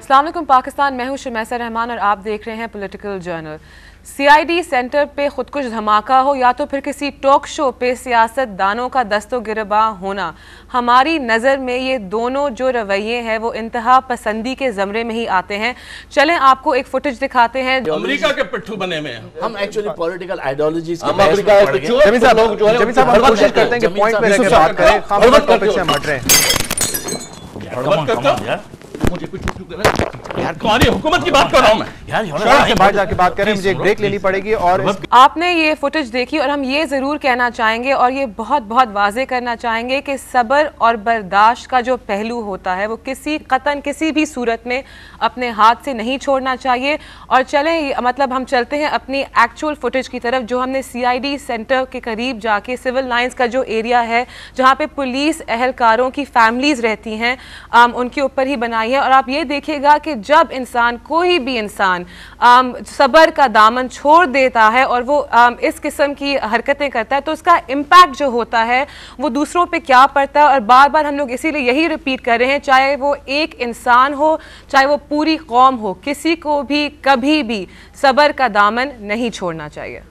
अस्सलाम वालेकुम पाकिस्तान, मैं हूं शमैसा रहमान और आप देख रहे हैं पॉलिटिकल जर्नल। सीआईडी सेंटर पे खुदकुश धमाका हो या तो फिर किसी टॉक शो पे सियासतदानों का दस्तो गिरबां होना, हमारी नज़र में ये दोनों जो रवैये हैं वो इंतहा पसंदी के ज़मरे में ही आते हैं। चलें आपको एक फुटेज दिखाते हैं। अमेरिका के पिट्ठू बने में हम एक्चुअली पॉलिटिकल आइडियोलॉजीज कोशिश करते हैं कि पॉइंट पे रहकर बात करें, हम टॉपिक से हट रहे हैं। मुझे यार तुम्हारी हुकूमत की बात कर रहा हूं मैं यार, बाहर जाके बात करें, मुझे एक ब्रेक लेनी पड़ेगी। और आपने ये फुटेज देखी और हम ये ज़रूर कहना चाहेंगे और ये बहुत बहुत वाज़े करना चाहेंगे कि सब्र और बर्दाश्त का जो पहलू होता है वो कतन किसी भी सूरत में अपने हाथ से नहीं छोड़ना चाहिए। और चलें, मतलब हम चलते हैं अपनी एक्चुअल फुटेज की तरफ जो हमने सीआईडी सेंटर के करीब जाके सिविल लाइंस का जो एरिया है जहाँ पे पुलिस एहलकारों की फैमिलीज़ रहती हैं उनके ऊपर ही बनाई है। और आप ये देखिएगा कि जब इंसान, कोई भी इंसान सब्र का दामन छोड़ देता है और वो इस किस्म की हरकतें करता है तो उसका इम्पैक्ट जो होता है वो दूसरों पे क्या पड़ता है। और बार बार हम लोग इसीलिए यही रिपीट कर रहे हैं, चाहे वो एक इंसान हो, चाहे वो पूरी कौम हो, किसी को भी कभी भी सब्र का दामन नहीं छोड़ना चाहिए।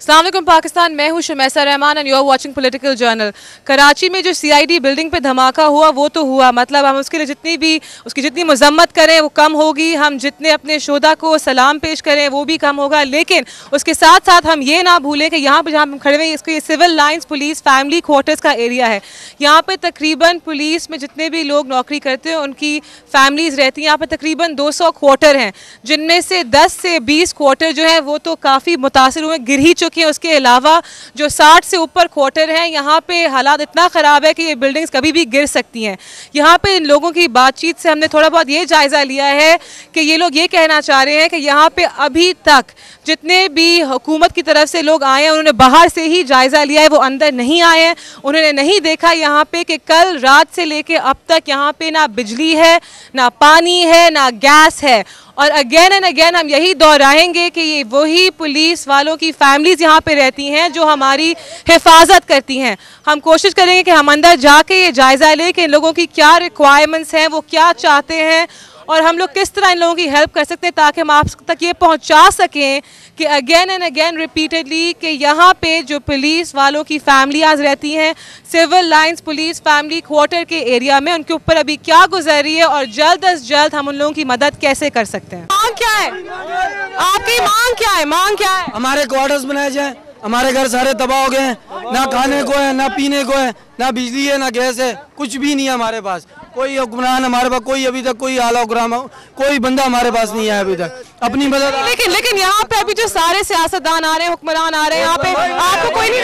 अस्सलाम वालेकुम पाकिस्तान, मैं हूं Shamaisa Rahman and you are watching political journal. Karachi में जो सीआईडी बिल्डिंग पे धमाका हुआ वो तो हुआ, मतलब हम उसके लिए उसकी जितनी मजम्मत करें वो कम होगी, हम जितने अपने शोधा को सलाम पेश करें वो भी कम होगा। लेकिन उसके साथ साथ हम ये ना भूलें कि यहाँ पे जहाँ हम खड़े हुए इसको ये civil lines police family quarters का एरिया है। यहाँ पर तकरीबन पुलिस में जितने भी लोग नौकरी करते हैं उनकी फैमिलीज़ रहती हैं। यहाँ पर तकरीबन 200 क्वार्टर हैं जिनमें से 10 से 20 क्वार्टर जो है वो तो काफ़ी मुतासिर हुए, गिर ही चुके। उसके अलावा जो 60 से ऊपर क्वार्टर हैं यहाँ पे हालात इतना ख़राब है कि ये बिल्डिंग्स कभी भी गिर सकती हैं। यहाँ पे इन लोगों की बातचीत से हमने थोड़ा बहुत ये जायज़ा लिया है कि ये लोग ये कहना चाह रहे हैं कि यहाँ पे अभी तक जितने भी हुकूमत की तरफ से लोग आए हैं उन्होंने बाहर से ही जायज़ा लिया है, वो अंदर नहीं आए हैं। उन्होंने नहीं देखा यहाँ पे कि कल रात से लेके अब तक यहाँ पे ना बिजली है, ना पानी है, ना गैस है। और अगेन एंड अगेन हम यही दोहराएंगे कि ये वही पुलिस वालों की फैमिलीज़ यहाँ पे रहती हैं जो हमारी हिफाजत करती हैं। हम कोशिश करेंगे कि हम अंदर जाके ये जायज़ा लें कि इन लोगों की क्या रिक्वायरमेंट्स हैं, वो क्या चाहते हैं और हम लोग किस तरह इन लोगों की हेल्प कर सकते हैं ताकि हम आप तक ये पहुँचा सकें कि अगेन एंड अगेन रिपीटेडली कि यहाँ पे जो पुलिस वालों की फैमिलीज़ रहती हैं civil lines police family quarter के एरिया में, उनके ऊपर अभी क्या गुजर रही है और जल्द अज जल्द हम उन लोगों की मदद कैसे कर सकते हैं। मांग क्या है आपकी? मांग क्या है? मांग क्या है? हमारे क्वार्टर्स बनाए जाए। हमारे घर सारे तबाह हो गए हैं, ना खाने को है, ना पीने को है, ना बिजली है, ना गैस है, कुछ भी नहीं है हमारे पास। कोई हुक्मरान हमारे पास, कोई अभी तक कोई आला हुक्मरान, कोई बंदा हमारे पास नहीं है अभी तक अपनी मदद। लेकिन यहाँ पे अभी जो सारे सियासतदान आ रहे हैं, हुक्मरान आ रहे हैं, यहाँ पे आपको कोई भी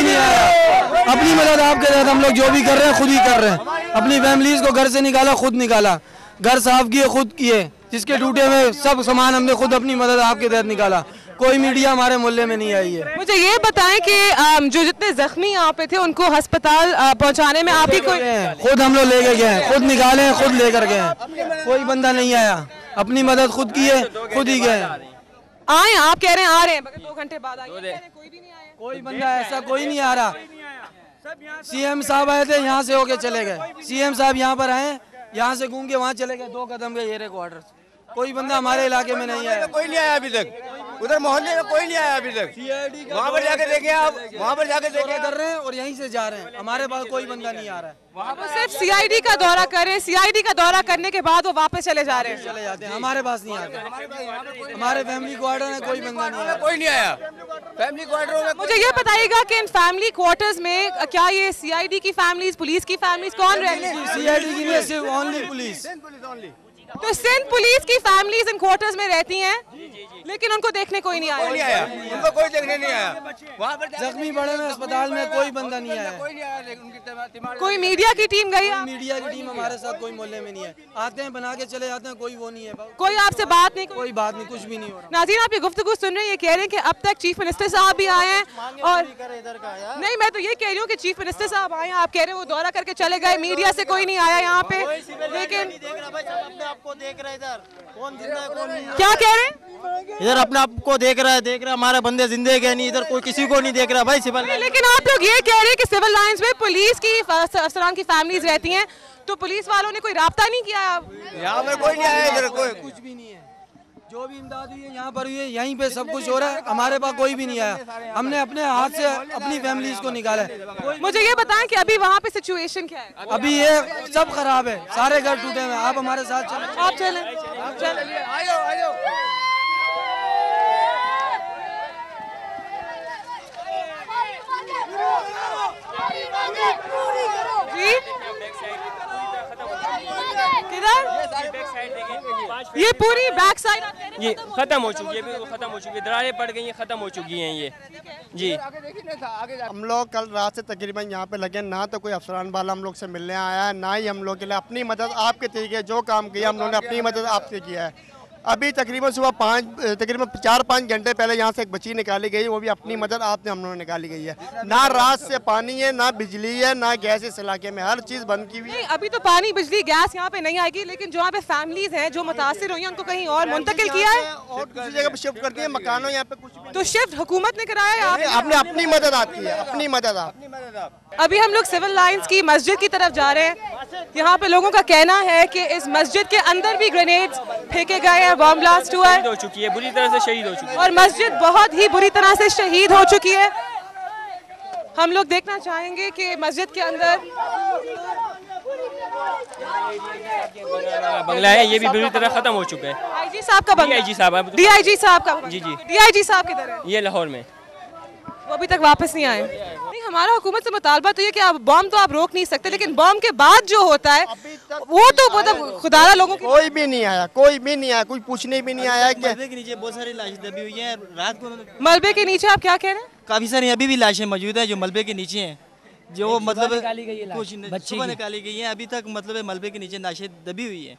नहीं आया। अपनी मदद आपके साथ हम लोग जो भी कर रहे हैं खुद ही कर रहे हैं। अपनी फैमिलीज को घर से निकाला, खुद निकाला, घर साफ किए खुद किए, जिसके टूटे हुए सब सामान हमने खुद अपनी मदद आपके तहत निकाला। कोई मीडिया हमारे मोहल्ले में नहीं आई है। मुझे ये बताएं कि जो जितने जख्मी यहाँ पे थे उनको अस्पताल पहुँचाने में आप ही कोई खुद हम लोग लेके गए हैं, खुद निकाले हैं, खुद लेकर गए हैं, कोई बंदा नहीं आया, अपनी मदद खुद की है, खुद ही गए। आए आप कह रहे हैं आ रहे हैं, मगर 2 घंटे बाद आए, कोई भी नहीं आया, कोई बंदा ऐसा कोई नहीं आ रहा। सीएम साहब आए थे, यहाँ से होके चले गए। सीएम साहब यहाँ पर आए, यहाँ से घूम के वहाँ चले गए, 2 कदम के एरिया क्वार्टर। कोई बंदा हमारे इलाके में नहीं आया, कोई नहीं आया अभी तक, उधर मोहल्ले में कोई नहीं आया अभी तक। वहाँ पर जाके देखें आप, वहाँ पर जाके देखें कर रहे हैं और यहीं से जा रहे हैं, हमारे पास कोई बंदा नहीं आ रहा है। वो सिर्फ सीआईडी का दौरा कर रहे हैं, सीआईडी का दौरा करने के बाद वो वापस चले जा रहे हैं, चले जाते हैं, हमारे पास नहीं आते। हमारे फैमिली क्वार्टर में कोई बंदा नहीं आया, कोई नहीं आया फैमिली क्वार्टरों में। मुझे ये बताइएगा कि इन फैमिली क्वार्टर्स में क्या ये सीआईडी की फैमिलीज, पुलिस की फैमिलीज कौन रह रही है? सीआईडी की नहीं, सिर्फ ओनली पुलिस। तो सिंध पुलिस की फैमिलीज इन क्वार्टर्स में रहती हैं, लेकिन उनको देखने कोई नहीं कोई नहीं आया। आया, उनको कोई देखने नहीं आया। वहाँ पर जख्मी बड़े में अस्पताल में कोई बंदा नहीं आया, कोई नहीं आया, उनकी कोई मीडिया की टीम गई है? मीडिया की टीम हमारे साथ कोई मोहल्ले में नहीं है, आते हैं बना के चले जाते हैं, कोई वो नहीं है, कोई आपसे बात नहीं? कोई बात नहीं, कुछ भी नहीं हो रहा। नाज़रीन, आप ये गुफ्तगू सुन रहे हैं, ये कह रहे हैं कि अब तक चीफ मिनिस्टर साहब भी आए हैं और नहीं, मैं तो ये कह रही हूँ कि चीफ मिनिस्टर साहब आए हैं, आप कह रहे हैं वो दौरा करके चले गए, मीडिया से कोई नहीं आया यहाँ पे, लेकिन आपको देख रहे इधर कौन जिंदा है कौन नहीं। क्या कह रहे हैं? इधर अपने आप को देख रहा है, हमारे बंदे जिंदे गए नहीं, इधर कोई किसी को नहीं देख रहा भाई सिविल। लेकिन आप लोग ये कह रहे हैं कि सिविल लाइंस में पुलिस की अफसरान की फैमिलीज रहती हैं, तो पुलिस वालों ने कोई राब्ता नहीं किया? यहाँ पर कोई नहीं आया, इधर कोई कुछ भी नहीं है, जो भी इमदाद हुई है यहाँ पर हुई है, यहीं पे सब कुछ हो रहा है, हमारे पास कोई भी नहीं आया। हमने अपने हाथ से अपनी फैमिलीज को निकाला है। मुझे ये बताएं कि अभी वहाँ पे सिचुएशन क्या है? अभी ये सब खराब है, सारे घर टूटे हुए हैं। आप हमारे साथ चलें, आप चलें, आयो। जी किधर? ये पूरी बैक साइड ये खत्म हो चुकी है, खत्म हो चुकी है, दरारें पड़ गई हैं, खत्म हो चुकी हैं ये जी। हम लोग कल रात से तकरीबन यहाँ पे लगे, ना तो कोई अफसरान वाला हम लोग से मिलने आया है, ना ही हम लोग के लिए अपनी मदद आपके तरीके जो काम किया हम लोगों ने अपनी मदद आपसे किया है। अभी तकरीबन सुबह 4-5 घंटे पहले यहाँ से एक बच्ची निकाली गई, वो भी अपनी मदद आपने हम लोगों ने निकाली गई है। ना रात से पानी है, ना बिजली है, ना गैस इस इलाके में, हर चीज़ बंद की हुई है। अभी तो पानी, बिजली, गैस यहाँ पे नहीं आएगी, लेकिन जो यहाँ पे फैमिलीज हैं जो मुतासिर हुई हैं उनको कहीं और मुंतकिल किया है और दूसरी जगह पे शिफ्ट कर दिए मकानों, यहाँ पे कुछ भी तो शिफ्ट हुकूमत ने कराया है? आपने अपनी मदद आती है, अपनी मदद आप। अभी हम लोग सिविल लाइंस की मस्जिद की तरफ जा रहे हैं। यहाँ पे लोगों का कहना है कि इस मस्जिद के अंदर भी ग्रेनेड्स फेंके गए हैं, बम ब्लास्ट हुआ है, हो चुकी है, बुरी तरह से शहीद हो चुकी है और मस्जिद बहुत ही बुरी तरह से शहीद हो चुकी है। हम लोग देखना चाहेंगे कि मस्जिद के अंदर बंगला है, ये भी बुरी तरह खत्म हो चुका है। आईजी साहब का बंगला, डीआईजी साहब, डीआईजी साहब का, जी जी, डीआईजी साहब किधर है? ये लाहौर में, वो अभी तक वापस नहीं आए। नहीं, हमारा हुकूमत से मुतालबा तो ये कि आप बम तो आप रोक नहीं सकते, लेकिन बम के बाद जो होता है वो तो मतलब खुदारा लोगों की। कोई भी नहीं आया, कोई भी नहीं आया, कोई पूछने भी नहीं आया। मलबे के नीचे बहुत सारी लाशें दबी हुई हैं रात को। मलबे के नीचे आप क्या कह रहे हैं? काफी सारी अभी भी लाशें मौजूद है जो मलबे के नीचे हैं, जो मतलब कुछ सुबह निकाली गई है, अभी तक मतलब मलबे के नीचे लाशें दबी हुई है।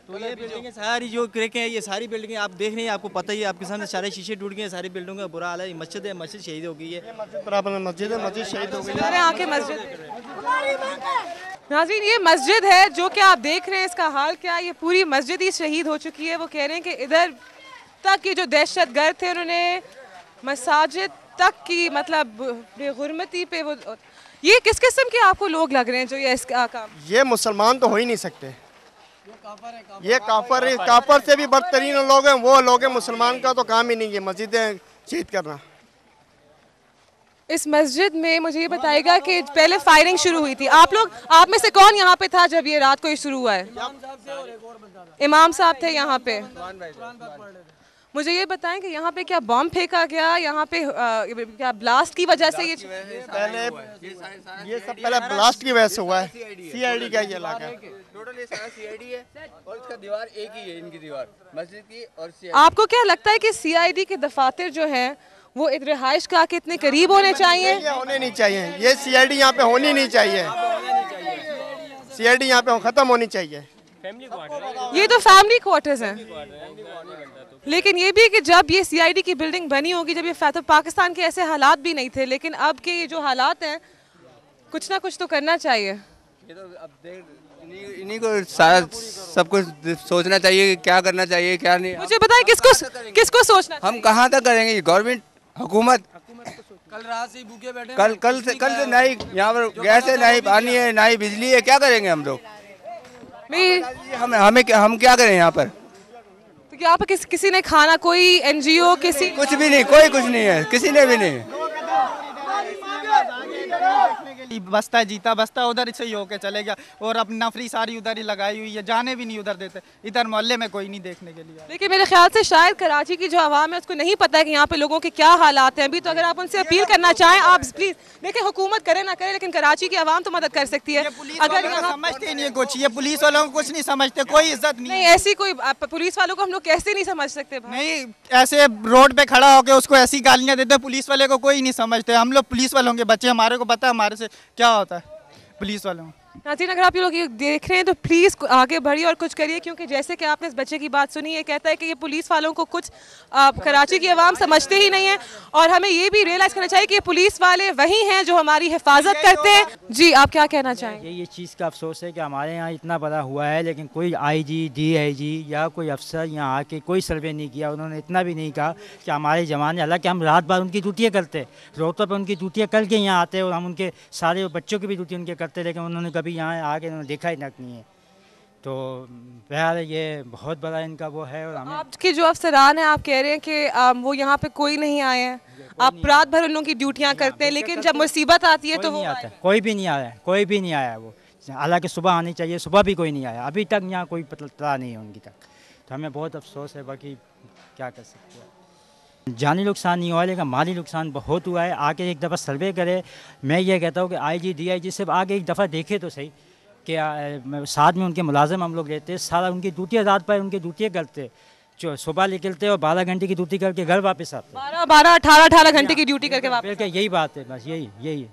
तो ये बिल्डिंगें सारी जो क्रैकें हैं, ये सारी बिल्डिंगें आप देख रहे हैं, आपको पता ही है, आपके सामने सारे शीशे टूट गए हैं, सारी बिल्डिंगों का बुरा हाल है। मस्जिद है, मस्जिद शहीद हो गई है, मस्जिद है, मस्जिद शहीद हो गई है। सारे आके मस्जिद। नाज़रीन, ये मस्जिद है जो कि आप देख रहे हैं, इसका हाल क्या है? ये पूरी मस्जिद ही शहीद हो चुकी है। वो कह रहे हैं कि इधर तक ये जो दहशतगर्द थे उन्होंने मसाजिद तक की मतलब बेगुरमती पे वो, ये किस किस्म के आपको लोग लग रहे हैं जो ये इसका काम? ये मुसलमान तो हो ही नहीं सकते, ये काफर से भी बदतरीन लोग हैं, वो लोग हैं। मुसलमान का तो काम ही नहीं है मस्जिदें शहीद करना। इस मस्जिद में मुझे ये बताएगा कि पहले फायरिंग शुरू हुई थी, आप में से कौन यहाँ पे था जब ये रात को शुरू हुआ है? इमाम साहब थे यहाँ पे। मुझे ये बताएं कि यहाँ पे क्या बम फेंका गया, यहाँ पे क्या ब्लास्ट की वजह से ये सब पहले ब्लास्ट की वजह से हुआ है। सीआईडी का ये इलाका है, टोटल ये सारा सीआईडी है और इसका दीवार एक ही है, इनकी दीवार मस्जिद की और सीआईडी। आपको क्या लगता है कि सीआईडी के दफातर जो हैं वो रिहाइश का के इतने करीब होने चाहिए? ये होने नहीं चाहिए, ये सीआईडी यहाँ पे होनी नहीं चाहिए, सीआईडी यहाँ पे खत्म होनी चाहिए। ये तो फैमिली क्वार्टर्स हैं। लेकिन ये भी है कि जब ये सीआईडी की बिल्डिंग बनी होगी, जब ये तो पाकिस्तान के ऐसे हालात भी नहीं थे, लेकिन अब के ये जो हालात हैं, कुछ ना कुछ तो करना चाहिए। ये तो अब इन्हीं को सारा सब कुछ सोचना चाहिए, क्या करना चाहिए क्या नहीं। मुझे बताएं किसको सोचना? हम कहाँ तक करेंगे? गवर्नमेंट, हुकूमत। कल रात से भूखे बैठे, कल से नहीं यहाँ पर गैस है, नहीं पानी है, नहीं बिजली है, क्या करेंगे हम लोग? हम क्या करें यहाँ पर? तो क्या आप किसी ने खाना, कोई एनजीओ, किसी कुछ भी नहीं, कोई कुछ नहीं है, किसी ने भी नहीं। बस्ता जीता बस्ता उधर से ही होके चले गया, और अब नफरी सारी उधर ही लगाई हुई है, जाने भी नहीं उधर देते, इधर मोहल्ले में कोई नहीं देखने के लिए। लेकिन मेरे ख्याल से शायद कराची की जो आवाम है उसको नहीं पता है कि यहाँ पे लोगों के क्या हालात हैं अभी। तो अगर आप उनसे अपील करना चाहें, आप प्लीज देखिए, हुकूमत करे ना करे, लेकिन कराची की आवाम तो मदद कर सकती है। अगर यहाँ समझते नहीं है कुछ, ये पुलिस वालों को कुछ नहीं समझते, कोई इज्जत नहीं। ऐसी कोई पुलिस वालों को हम लोग कैसे नहीं समझ सकते? नहीं, ऐसे रोड पे खड़ा होकर उसको ऐसी गालियाँ देते, पुलिस वाले को कोई नहीं समझते। हम लोग पुलिस वालों के बच्चे, हमारे को पता है हमारे से क्या होता है पुलिस वालों। नाज़रीन, अगर आप ये लोग ये देख रहे हैं तो प्लीज़ आगे बढ़िए और कुछ करिए, क्योंकि जैसे कि आपने इस बच्चे की बात सुनी, ये कहता है कि ये पुलिस वालों को कुछ कराची की आवाम समझते ही नहीं है, और हमें ये भी रियलाइज़ करना चाहिए कि ये पुलिस वाले वही हैं जो हमारी हिफाजत करते हैं। जी, आप क्या कहना चाहेंगे? ये चीज़ का अफसोस है कि हमारे यहाँ इतना बड़ा हुआ है, लेकिन कोई IG, DIG या कोई अफसर यहाँ आके कोई सर्वे नहीं किया। उन्होंने इतना भी नहीं कहा कि हमारे ज़माने, हालांकि हम रात भर उनकी ड्यूटियाँ करते, रोडों पर उनकी ड्यूटियाँ करके यहाँ आते और हम उनके सारे बच्चों की भी ड्यूटी उनके करते, लेकिन उन्होंने कभी यहाँ आके देखा ही तक नहीं है। तो बहरहाल ये बहुत बड़ा इनका वो है। और हमें आपके जो अफसरान हैं, आप कह रहे हैं कि वो यहाँ पे कोई नहीं आए हैं, आप रात भर उन लोगों की ड्यूटियाँ करते हैं, लेकिन जब मुसीबत आती है तो वो आता, कोई भी नहीं आया, कोई भी नहीं आया। वो हालांकि सुबह आनी चाहिए, सुबह भी कोई नहीं आया, अभी तक यहाँ कोई पता नहीं है उनकी तक। तो हमें बहुत अफसोस है, बाकी क्या कर सकते हैं। जानी नुकसान नहीं हुआ, लेकिन माली नुकसान बहुत हुआ है। आके एक दफ़ा सर्वे करे। मैं ये कहता हूँ कि IG, DIG सिर्फ आगे एक दफ़ा देखे तो सही कि साथ में उनके मुलाजिम हम लोग रहते, सारा उनकी ड्यूटियाँ रात पर उनकी ड्यूटियाँ करते, जो सुबह निकलते और 12 घंटे की ड्यूटी करके घर वापस आते, 12, 18 घंटे की ड्यूटी करके वापस। यही बात है, बस यही